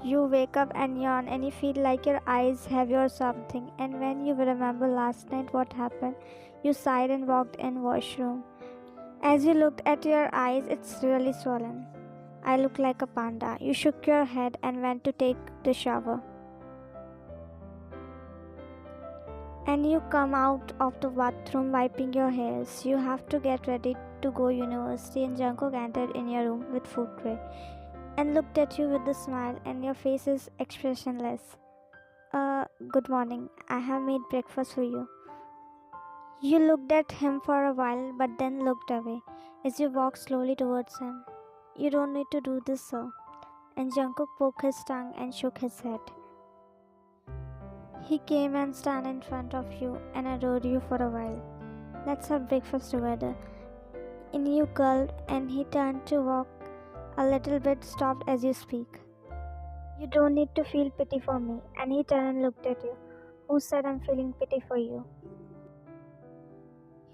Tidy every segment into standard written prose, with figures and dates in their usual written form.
You wake up and yawn and you feel like your eyes heavy or something. And when you remember last night what happened, you sighed and walked in washroom. As you looked at your eyes, it's really swollen. I look like a panda. You shook your head and went to take the shower. And you come out of the bathroom wiping your hairs. You have to get ready to go university and Jungkook entered in your room with food tray and looked at you with a smile and your face is expressionless. Good morning. I have made breakfast for you. You looked at him for a while but then looked away as you walked slowly towards him. You don't need to do this, sir. And Jungkook poked his tongue and shook his head. He came and stand in front of you and adored you for a while. Let's have breakfast together. And you gulped and he turned to walk a little bit, stopped as you speak. You don't need to feel pity for me. And he turned and looked at you. Who said I'm feeling pity for you?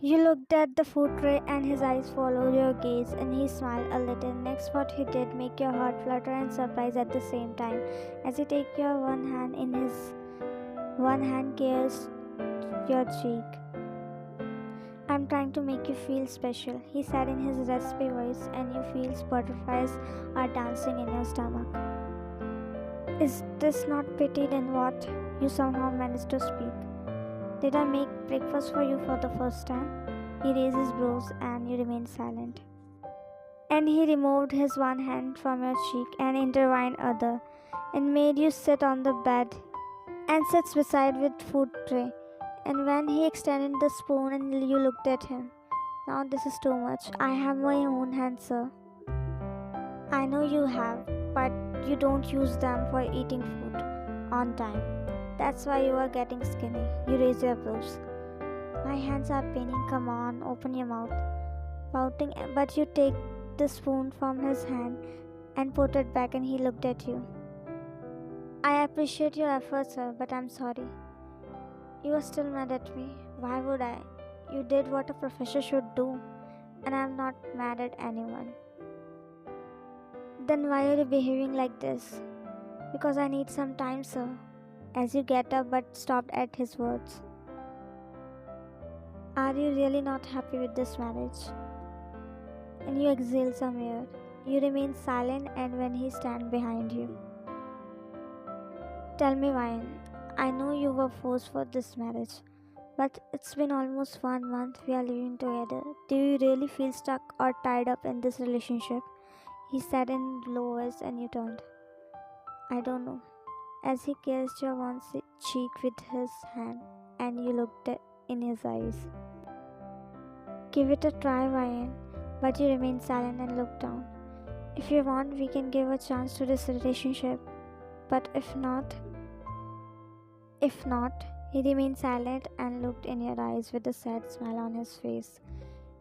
You looked at the food tray and his eyes followed your gaze and he smiled a little. Next what he did make your heart flutter and surprise at the same time as he take your one hand in his one hand kissed your cheek. I'm trying to make you feel special, he said in his raspy voice, and you feel butterflies are dancing in your stomach. Is this not pity then what? You somehow managed to speak. Did I make breakfast for you for the first time? He raised his brows and you remained silent. And he removed his one hand from your cheek and intertwined other and made you sit on the bed and sits beside with food tray. And when he extended the spoon and you looked at him. Now this is too much. I have my own hands, sir. I know you have, but you don't use them for eating food on time. That's why you are getting skinny. You raise your brows. My hands are paining. Come on, open your mouth. Pouting, but you take the spoon from his hand and put it back and he looked at you. I appreciate your efforts, sir, but I'm sorry. You are still mad at me. Why would I? You did what a professor should do, and I'm not mad at anyone. Then why are you behaving like this? Because I need some time, sir. As you get up but stopped at his words. Are you really not happy with this marriage? And you exhale some air. You remain silent and when he stands behind you. Tell me, Ryan, I know you were forced for this marriage, but it's been almost 1 month we are living together. Do you really feel stuck or tied up in this relationship? He said in low voice and you turned. I don't know. As he kissed your one cheek with his hand and you looked in his eyes. Give it a try, Ryan, but you remained silent and looked down. If you want, we can give a chance to this relationship, but if not, he remained silent and looked in your eyes with a sad smile on his face,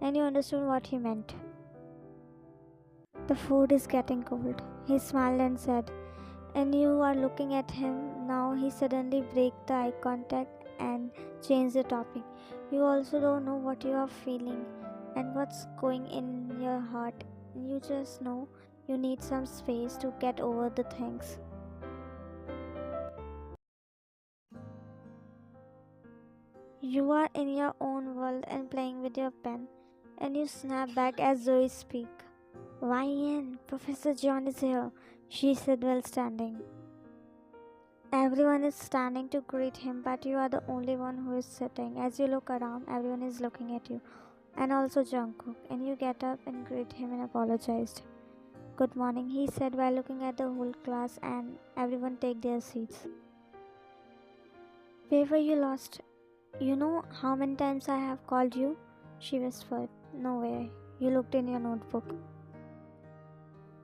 and you understood what he meant. The food is getting cold, he smiled and said. And you are looking at him. Now he suddenly break the eye contact and change the topic. You also don't know what you are feeling and what's going in your heart. You just know you need some space to get over the things. You are in your own world and playing with your pen, and you snap back as Zoe speak. Ryan, Professor John is here, she said while standing. Everyone is standing to greet him, but you are the only one who is sitting. As you look around, everyone is looking at you, and also Jungkook, and you get up and greet him and apologized. Good morning, he said while looking at the whole class and everyone take their seats. Where were you lost? You know how many times I have called you? She whispered. No way. You looked in your notebook.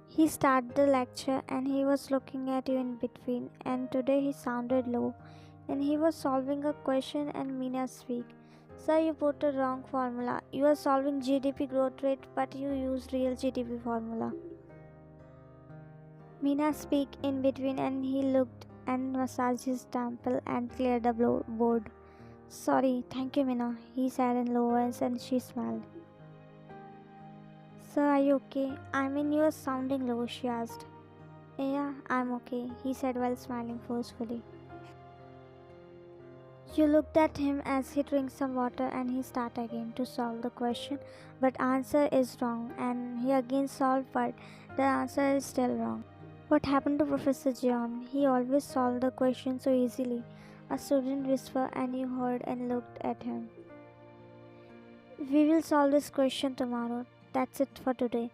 He started the lecture and he was looking at you in between, and today he sounded low and he was solving a question and Mina speak. Sir, you put a wrong formula. You are solving GDP growth rate but you use real GDP formula. Mina speak in between and he looked and massaged his temple and cleared the board. Sorry, thank you Mina, he said in low voice and she smiled. Sir, are you okay? I mean, you are sounding low, she asked. Yeah, I'm okay, he said while smiling forcefully. You looked at him as he drank some water and he started again to solve the question, but answer is wrong, and he again solved, but the answer is still wrong. What happened to Professor John? He always solved the question so easily. A student whispered and you heard and looked at him. We will solve this question tomorrow. That's it for today.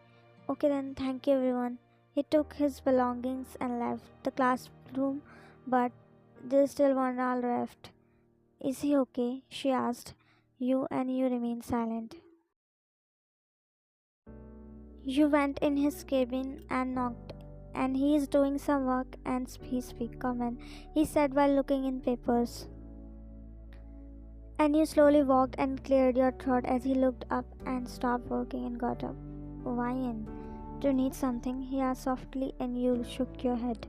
Okay then, thank you everyone. He took his belongings and left the classroom, but there's still one all left. Is he okay? She asked. You and you remained silent. You went in his cabin and knocked, and he is doing some work and he speak. Come in, he said while looking in papers. And you slowly walked and cleared your throat as he looked up and stopped working and got up. Why in? Do you need something? He asked softly, and you shook your head.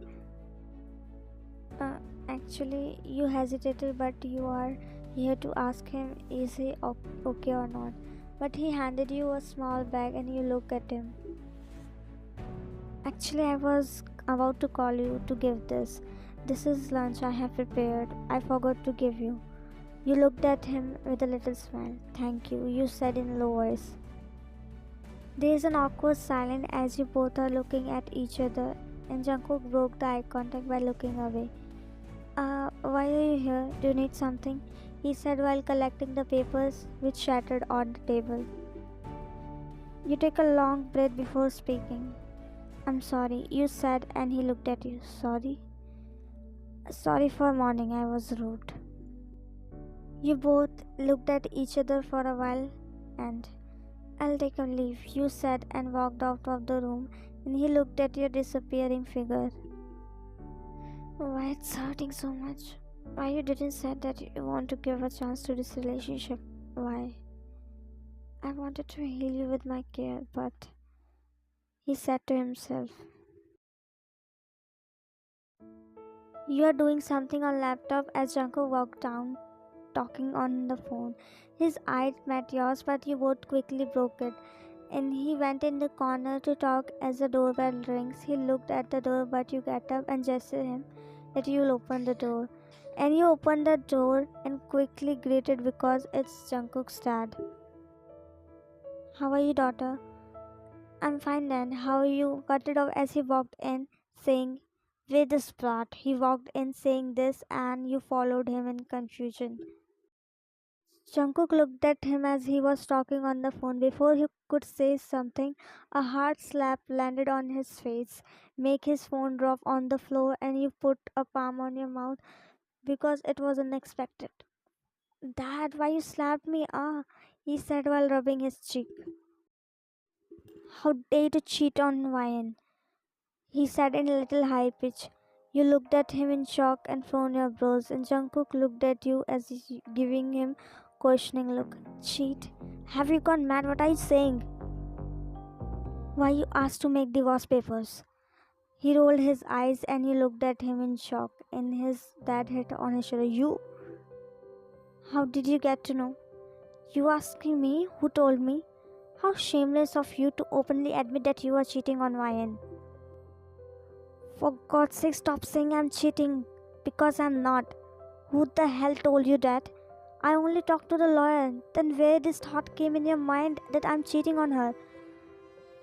Actually, you hesitated, but you are here to ask him is he okay or not. But he handed you a small bag and you looked at him. Actually, I was about to call you to give this. This is lunch I have prepared. I forgot to give you. You looked at him with a little smile. Thank you, you said in a low voice. There is an awkward silence as you both are looking at each other, and Jungkook broke the eye contact by looking away. Why are you here? Do you need something? He said while collecting the papers which shattered on the table. You take a long breath before speaking. I'm sorry, you said, and he looked at you. Sorry? Sorry for morning, I was rude. You both looked at each other for a while and I'll take a leave, you said and walked out of the room, and he looked at your disappearing figure. Why it's hurting so much? Why you didn't say that you want to give a chance to this relationship? Why? I wanted to heal you with my care, but he said to himself. You are doing something on laptop as Jungkook walked down talking on the phone. His eyes met yours, but you both quickly broke it. And he went in the corner to talk as the doorbell rings. He looked at the door, but you get up and gestured him that you'll open the door. And you opened the door and quickly greeted because it's Jungkook's dad. How are you, daughter? I'm fine then. How are you? Cut it off as he walked in, saying, with this plot. He walked in saying this, and you followed him in confusion. Jungkook looked at him as he was talking on the phone. Before he could say something, a hard slap landed on his face, make his phone drop on the floor, and you put a palm on your mouth because it was unexpected. Dad, why you slapped me? He said while rubbing his cheek. How dare to cheat on Ryan? He said in a little high pitch. You looked at him in shock and frowned your brows, and Jungkook looked at you as if giving him questioning look. Cheat? Have you gone mad? What are you saying? Why you asked to make divorce papers? He rolled his eyes and you looked at him in shock, and his dad hit on his shoulder. You? How did you get to know? You asking me? Who told me? How shameless of you to openly admit that you are cheating on Ryan. For God's sake, stop saying I'm cheating, because I'm not. Who the hell told you that? I only talked to the lawyer. Then where this thought came in your mind that I'm cheating on her?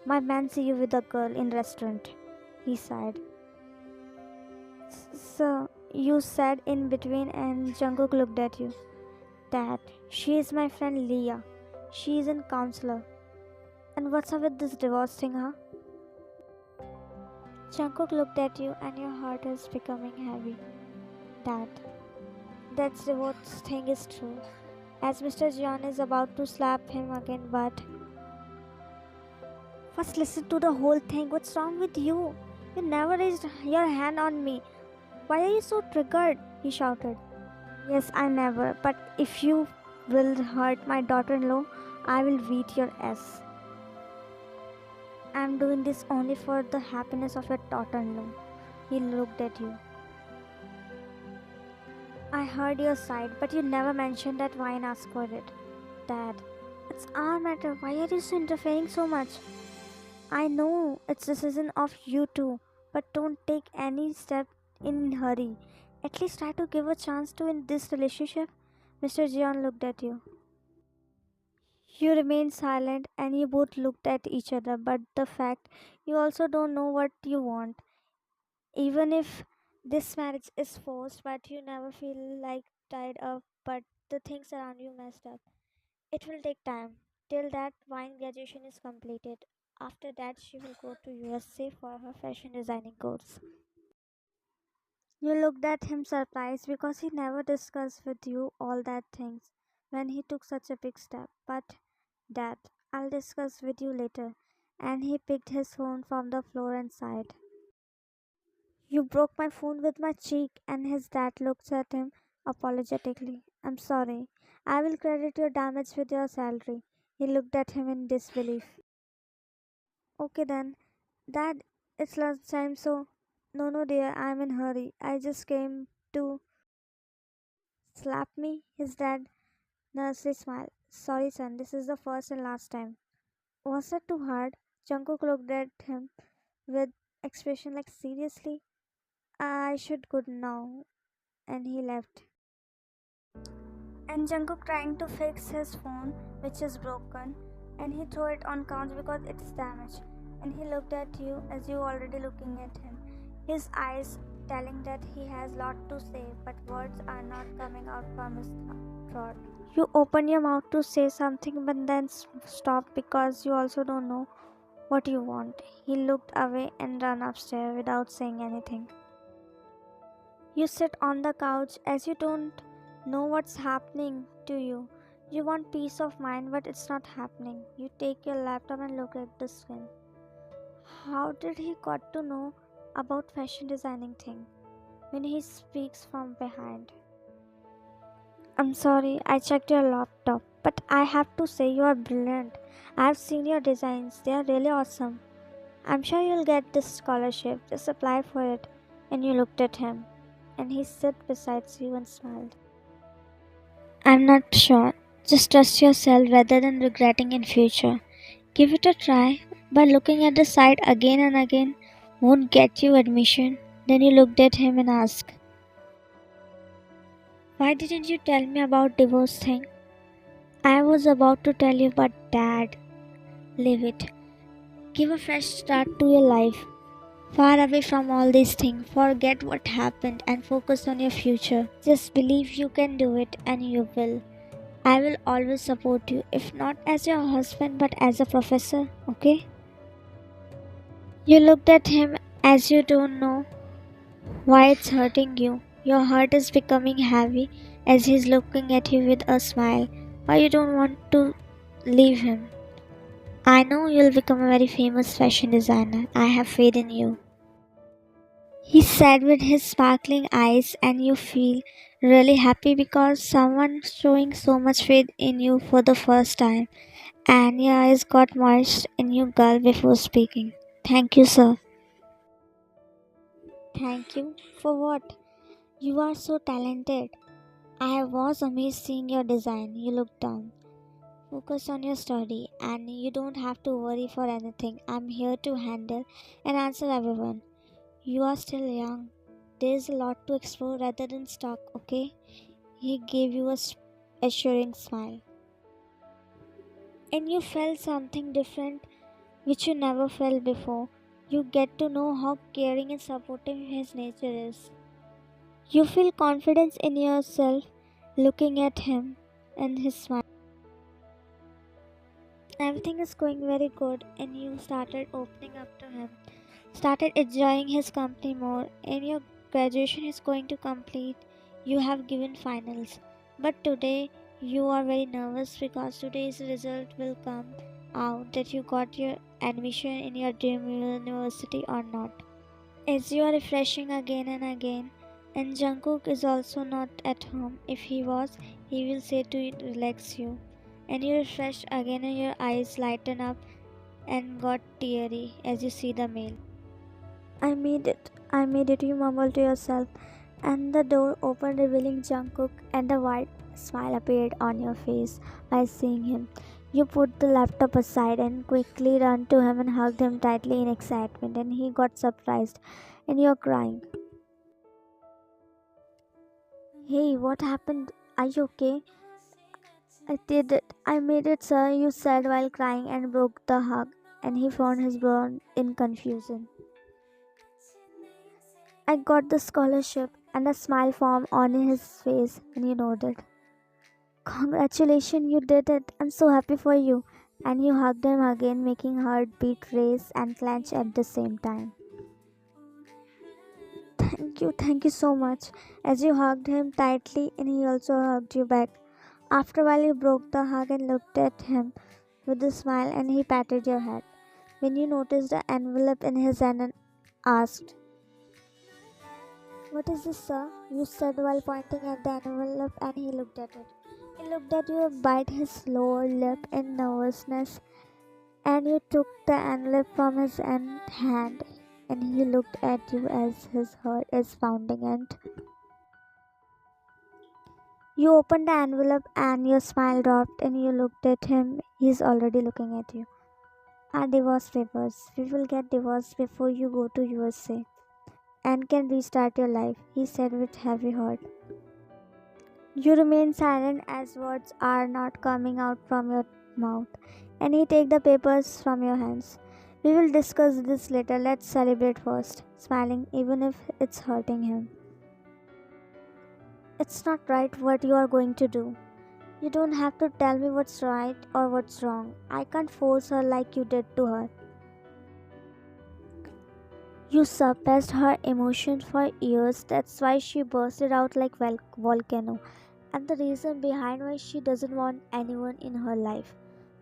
My man see you with a girl in restaurant. He sighed. So you said in between, and Jungkook looked at you. Dad, she is my friend Leah. She is in counselor. And what's up with this divorce thing, huh? Jungkook looked at you and your heart is becoming heavy. Dad, that divorce thing is true. As Mr. John is about to slap him again, but... First listen to the whole thing. What's wrong with you? You never raised your hand on me. Why are you so triggered? He shouted. Yes, I never. But if you will hurt my daughter-in-law, I will beat your ass. I'm doing this only for the happiness of your daughter-in-law. He looked at you. I heard your side, but you never mentioned that Ryan asked for it. Dad, it's our matter. Why are you so interfering so much? I know it's decision of you two, but don't take any step in hurry. At least try to give a chance to in this relationship. Mr. Jeon looked at you. You remained silent and you both looked at each other, but the fact you also don't know what you want. Even if this marriage is forced, but you never feel like tied up, but the things around you messed up. It will take time. Till that Vine graduation is completed. After that, she will go to USA for her fashion designing course. You looked at him surprised because he never discussed with you all that things when he took such a big step. But Dad, I'll discuss with you later. And he picked his phone from the floor and sighed. You broke my phone with my cheek, and his dad looked at him apologetically. I'm sorry. I will credit your damage with your salary. He looked at him in disbelief. Okay then. Dad, it's lunchtime, so. No, dear, I'm in hurry. I just came to slap me. His dad nervously smiled. Sorry, son, this is the first and last time. Was that too hard? Jungkook looked at him with expression like seriously. I should go now, and he left. And Jungkook trying to fix his phone, which is broken, and he threw it on couch because it's damaged. And he looked at you as you already looking at him, his eyes telling that he has lot to say, but words are not coming out from his throat. You open your mouth to say something, but then stop because you also don't know what you want. He looked away and ran upstairs without saying anything. You sit on the couch as you don't know what's happening to you. You want peace of mind, but it's not happening. You take your laptop and look at the screen. How did he got to know about fashion designing thing when he speaks from behind? I'm sorry, I checked your laptop, but I have to say you are brilliant. I've seen your designs, they are really awesome. I'm sure you'll get this scholarship, just apply for it. And you looked at him, and he sat beside you and smiled. I'm not sure. Just trust yourself rather than regretting in future. Give it a try, but looking at the site again and again won't get you admission. Then you looked at him and asked, why didn't you tell me about divorce thing? I was about to tell you, but Dad, leave it. Give a fresh start to your life. Far away from all these things. Forget what happened and focus on your future. Just believe you can do it and you will. I will always support you, if not as your husband but as a professor, okay? You looked at him as you don't know why it's hurting you. Your heart is becoming heavy as he's looking at you with a smile. Why you don't want to leave him? I know you'll become a very famous fashion designer. I have faith in you. He said with his sparkling eyes, and you feel really happy because someone showing so much faith in you for the first time. And your eyes got moist and you gulped before speaking. Thank you, sir. Thank you? For what? You are so talented. I was amazed seeing your design. You look down. Focus on your study and you don't have to worry for anything. I'm here to handle and answer everyone. You are still young. There's a lot to explore rather than stuck, okay? He gave you a assuring smile. And you felt something different which you never felt before. You get to know how caring and supportive his nature is. You feel confidence in yourself looking at him and his smile. Everything is going very good, and you started opening up to him, started enjoying his company more, and your graduation is going to complete. You have given finals, but today you are very nervous because today's result will come out that you got your admission in your dream university or not. As you are refreshing again and again, and Jungkook is also not at home. If he was, he will say to relax you. And you refresh again and your eyes lighten up and got teary as you see the mail. I made it, you mumbled to yourself. And the door opened, revealing Jungkook, and a wide smile appeared on your face by seeing him. You put the laptop aside and quickly ran to him and hugged him tightly in excitement, and he got surprised. And you're crying. Hey, what happened? Are you okay? I did it. I made it, sir, you said while crying and broke the hug. And he found his brow in confusion. I got the scholarship, and a smile formed on his face, and he nodded. Congratulations, you did it. I'm so happy for you. And you hugged him again, making heartbeat race and clench at the same time. Thank you so much. As you hugged him tightly, and he also hugged you back. After a while, you broke the hug and looked at him with a smile, and he patted your head. When you noticed the envelope in his hand and asked, "What is this, sir?" you said while pointing at the envelope, and he looked at it. He looked at you, bite his lower lip in nervousness, and you took the envelope from his hand, and he looked at you as his heart is pounding, and you opened the envelope and your smile dropped, and you looked at him. He's already looking at you. Our divorce papers. We will get divorced before you go to USA and can restart your life, he said with heavy heart. You remain silent as words are not coming out from your mouth, and he take the papers from your hands. We will discuss this later. Let's celebrate first, smiling even if it's hurting him. It's not right what you are going to do. You don't have to tell me what's right or what's wrong. I can't force her like you did to her. You suppressed her emotions for years. That's why she bursted out like volcano. And the reason behind why she doesn't want anyone in her life.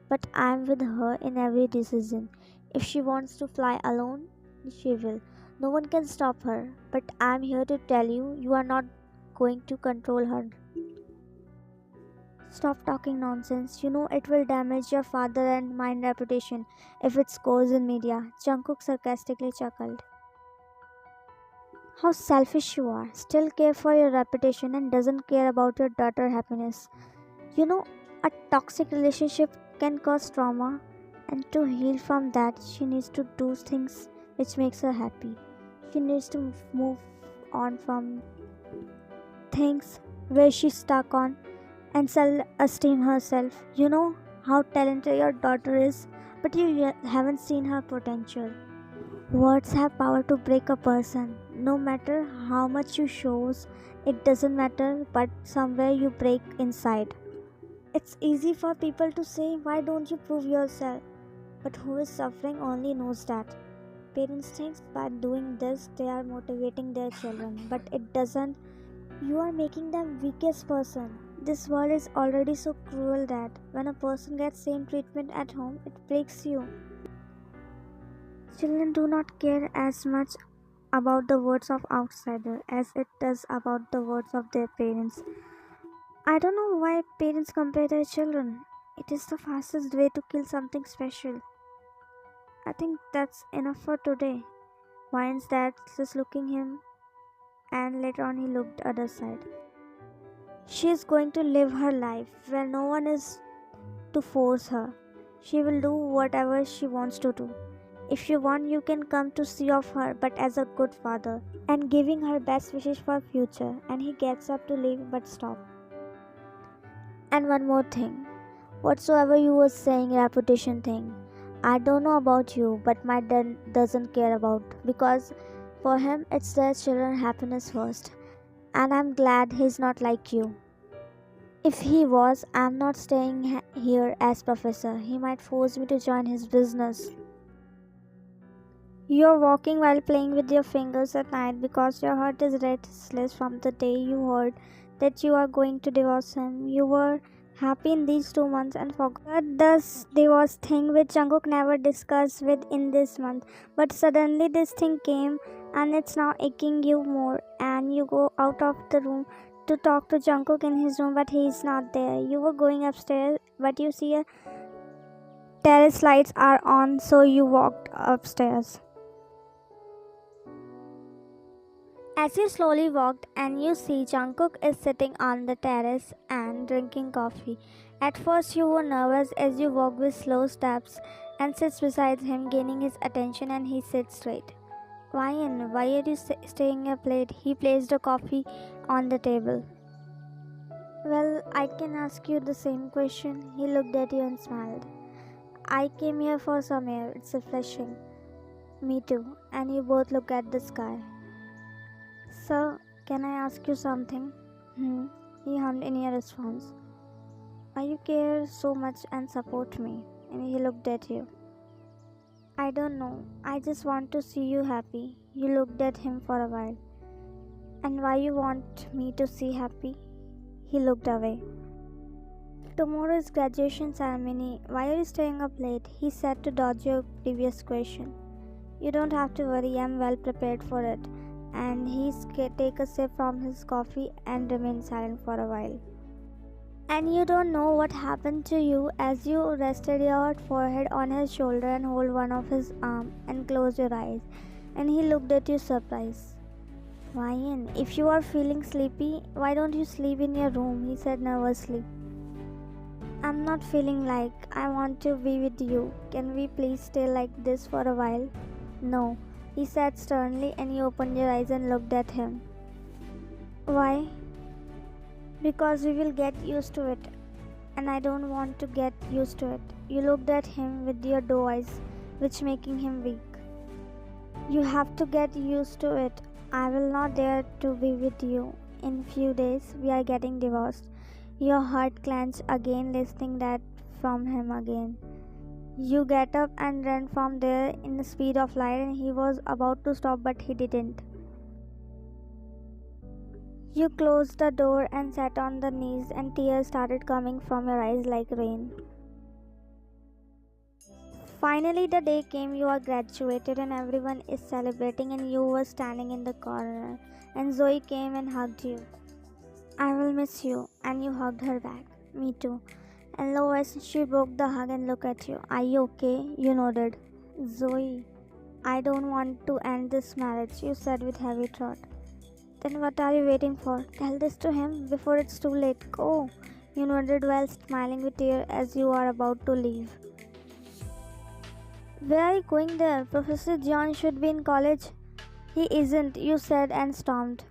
But I'm with her in every decision. If she wants to fly alone, she will. No one can stop her. But I'm here to tell you, you are not going to control her. Stop talking nonsense. You know it will damage your father and mine reputation if it goes in media. Jungkook sarcastically chuckled. How selfish you are. Still care for your reputation and doesn't care about your daughter's happiness. You know, a toxic relationship can cause trauma, and to heal from that, she needs to do things which makes her happy. She needs to move on from things where she's stuck on and self-esteem herself. You know how talented your daughter is, but you haven't seen her potential. Words have power to break a person. No matter how much you shows, it doesn't matter, but somewhere you break inside. It's easy for people to say, why don't you prove yourself? But who is suffering only knows that. Parents think by doing this they are motivating their children, but it doesn't. You are making them weakest person. This world is already so cruel that when a person gets same treatment at home, it breaks you. Children do not care as much about the words of outsider as it does about the words of their parents. I don't know why parents compare their children. It is the fastest way to kill something special. I think that's enough for today. Wine's dad just looking him, and later on he looked other side. She is going to live her life where no one is to force her. She will do whatever she wants to do. If you want, you can come to see of her, but as a good father, and giving her best wishes for future. And he gets up to leave, but stop. And one more thing, whatsoever you were saying, reputation thing, I don't know about you, but my dad doesn't care about, because for him it's their children happiness first. And I'm glad he's not like you. If he was, I'm not staying here as professor. He might force me to join his business. You're walking while playing with your fingers at night because your heart is restless from the day you heard that you are going to divorce him. You were happy in these 2 months and forgot this divorce thing which Jungkook never discussed with in this month. But suddenly this thing came and it's now aching you more, and you go out of the room to talk to Jungkook in his room, but he is not there. You were going upstairs, but you see a terrace lights are on, so you walked upstairs. As you slowly walked and you see Jungkook is sitting on the terrace and drinking coffee. At first you were nervous as you walk with slow steps and sits beside him, gaining his attention, and he sits straight. Ryan, why are you staying up late? He placed a coffee on the table. Well, I can ask you the same question. He looked at you and smiled. I came here for some air. It's refreshing. Me too. And you both look at the sky. Sir, can I ask you something? He hummed in your response. Why you care so much and support me? And he looked at you. I don't know. I just want to see you happy. You looked at him for a while. And why you want me to see happy? He looked away. Tomorrow is graduation ceremony. Why are you staying up late? He said to dodge your previous question. You don't have to worry. I'm well prepared for it. And he take a sip from his coffee and remained silent for a while. And you don't know what happened to you as you rested your forehead on his shoulder and hold one of his arm and close your eyes. And he looked at you surprised. Ryan, if you are feeling sleepy, why don't you sleep in your room? He said nervously. I'm not feeling like I want to be with you. Can we please stay like this for a while? No, he said sternly, and you opened your eyes and looked at him. Why? Because we will get used to it, and I don't want to get used to it. You looked at him with your doe eyes, which making him weak. You have to get used to it. I will not dare to be with you. In few days, we are getting divorced. Your heart clenched again, listening that from him again. You get up and ran from there in the speed of light, and he was about to stop, but he didn't. You closed the door and sat on the knees, and tears started coming from your eyes like rain. Finally, the day came. You are graduated and everyone is celebrating, and you were standing in the corner, and Zoe came and hugged you. I will miss you, and you hugged her back. Me too. And low as she broke the hug and looked at you. Are you okay? You nodded. Zoe, I don't want to end this marriage, you said with heavy throat. Then what are you waiting for? Tell this to him before it's too late. Go. You nodded while smiling with tears as you are about to leave. Where are you going there? Professor John should be in college. He isn't, you said and stormed.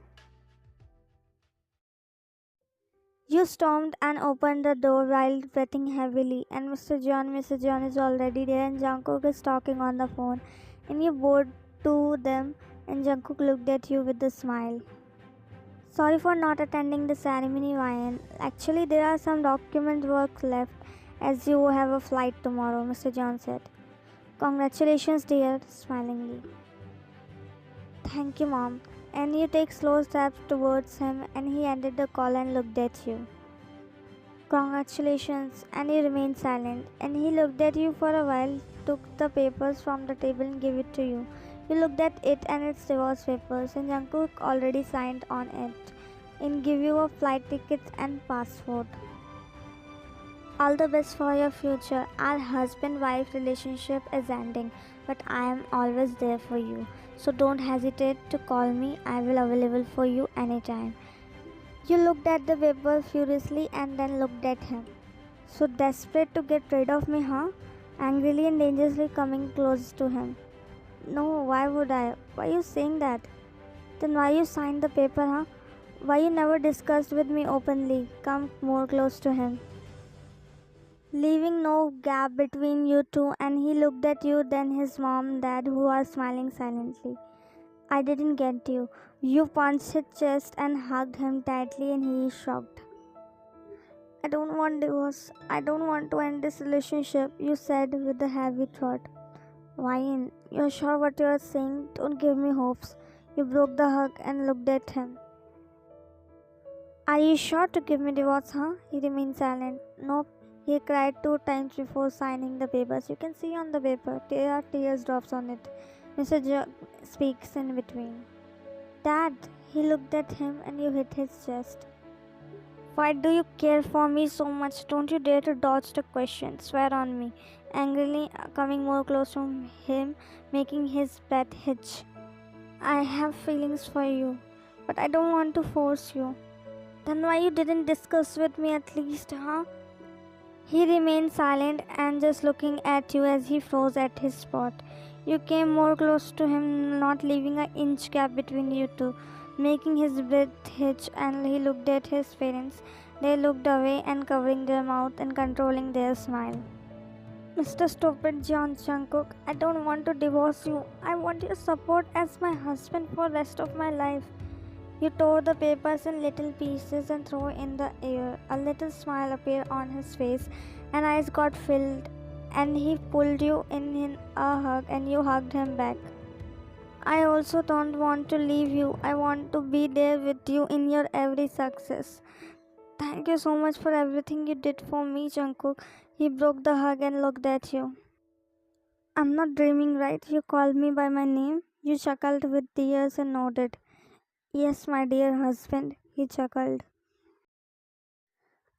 You stormed and opened the door while breathing heavily, and Mr. John is already there, and Jungkook is talking on the phone, and you bowed to them, and Jungkook looked at you with a smile. Sorry for not attending the ceremony, Ryan. Actually, there are some document work left as you have a flight tomorrow, Mr. John said. Congratulations, dear, smilingly. Thank you, Mom. And you take slow steps towards him, and he ended the call and looked at you. Congratulations, and he remained silent, and he looked at you for a while, took the papers from the table and gave it to you. You looked at it and its divorce papers, and Jungkook already signed on it, and give you a flight tickets and passport. All the best for your future. Our husband-wife relationship is ending, but I am always there for you. So don't hesitate to call me. I will available for you anytime. You looked at the paper furiously and then looked at him. So desperate to get rid of me, huh? Angrily and dangerously coming close to him. No, why would I? Why are you saying that? Then why you signed the paper, huh? Why you never discussed with me openly? Come more close to him. Leaving no gap between you two, and he looked at you, then his mom, dad, who are smiling silently. I didn't get you. You punched his chest and hugged him tightly, and he shocked. I don't want divorce. I don't want to end this relationship, you said with a heavy throat. Ryan, you're sure what you're saying? Don't give me hopes. You broke the hug and looked at him. Are you sure to give me divorce, huh? He remained silent. Nope. He cried 2 times before signing the papers. You can see on the paper, there are tears drops on it. Mr. Speaks in between. Dad, he looked at him and you hit his chest. Why do you care for me so much? Don't you dare to dodge the question. Swear on me. Angrily coming more close to him, making his breath hitch. I have feelings for you. but I don't want to force you. Then why you didn't discuss with me at least, huh? He remained silent and just looking at you as he froze at his spot. You came more close to him, not leaving an inch gap between you two, making his breath hitch, and he looked at his parents. They looked away and covering their mouth and controlling their smile. Mr. Stupid John Jungkook, I don't want to divorce you. I want your support as my husband for the rest of my life. You tore the papers in little pieces and threw in the air. A little smile appeared on his face and eyes got filled, and he pulled you in a hug and you hugged him back. I also don't want to leave you. I want to be there with you in your every success. Thank you so much for everything you did for me, Jungkook. He broke the hug and looked at you. I'm not dreaming, right? You called me by my name. You chuckled with tears and nodded. Yes, my dear husband, he chuckled.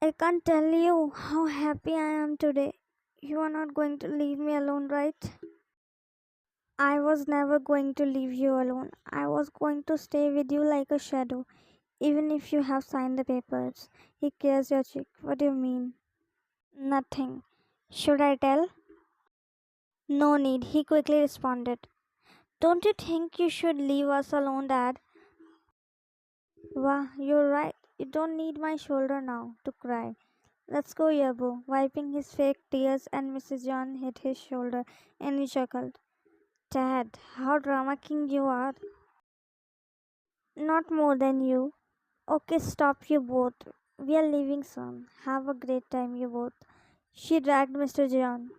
I can't tell you how happy I am today. You are not going to leave me alone, right? I was never going to leave you alone. I was going to stay with you like a shadow, even if you have signed the papers. He kissed your cheek. What do you mean? Nothing. Should I tell? No need, he quickly responded. Don't you think you should leave us alone, Dad? Wah, you're right. You don't need my shoulder now to cry. Let's go, Yabu. Wiping his fake tears, and Mrs. John hit his shoulder and he chuckled. Dad, how drama king you are. Not more than you. Okay, stop you both. We are leaving soon. Have a great time, you both. She dragged Mr. John.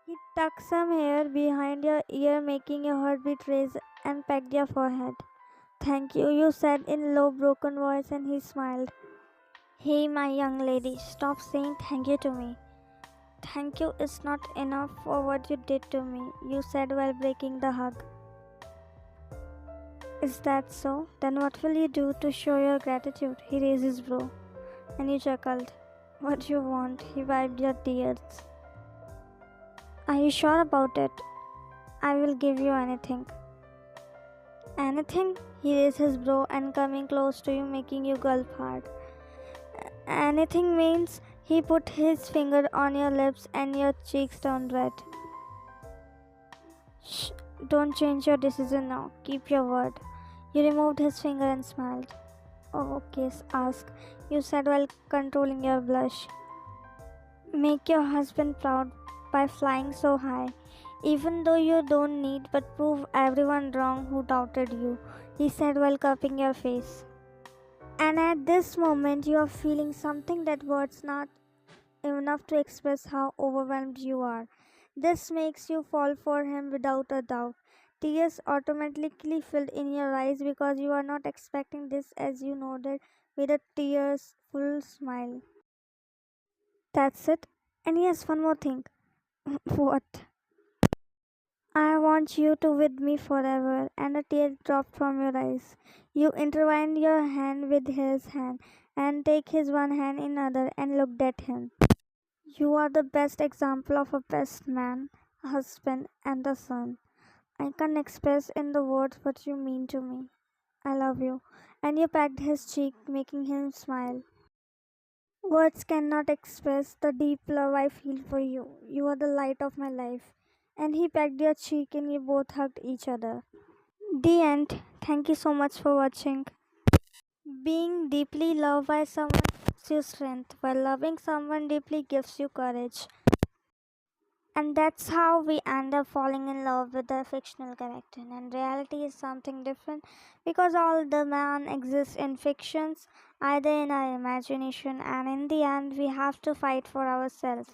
He tucked some hair behind your ear, making your heartbeat raise, and pecked your forehead. Thank you, you said in low, broken voice, and he smiled. Hey, my young lady, stop saying thank you to me. Thank you is not enough for what you did to me, you said while breaking the hug. Is that so? Then what will you do to show your gratitude? He raised his brow, and he chuckled. What you want? He wiped your tears. Are you sure about it? I will give you anything. Anything? He raised his brow and coming close to you, making you gulp hard. Anything means he put his finger on your lips and your cheeks turned red. Shh, don't change your decision now. Keep your word. You removed his finger and smiled. Oh, okay, ask, you said while controlling your blush. Make your husband proud by flying so high. Even though you don't need, but prove everyone wrong who doubted you, he said while cupping your face. And at this moment, you are feeling something that words not enough to express how overwhelmed you are. This makes you fall for him without a doubt. Tears automatically filled in your eyes because you are not expecting this as you nodded with a tears-full smile. That's it. And yes, one more thing. What? I want you to with me forever, and a tear dropped from your eyes. You intertwined your hand with his hand, and take his one hand in other, and looked at him. You are the best example of a best man, husband, and a son. I can't express in the words what you mean to me. I love you. And you pecked his cheek, making him smile. Words cannot express the deep love I feel for you. You are the light of my life. And he pecked your cheek and you both hugged each other. The end. Thank you so much for watching. Being deeply loved by someone gives you strength, while loving someone deeply gives you courage. And that's how we end up falling in love with a fictional character. And reality is something different because all the man exists in fictions, either in our imagination, and in the end, we have to fight for ourselves.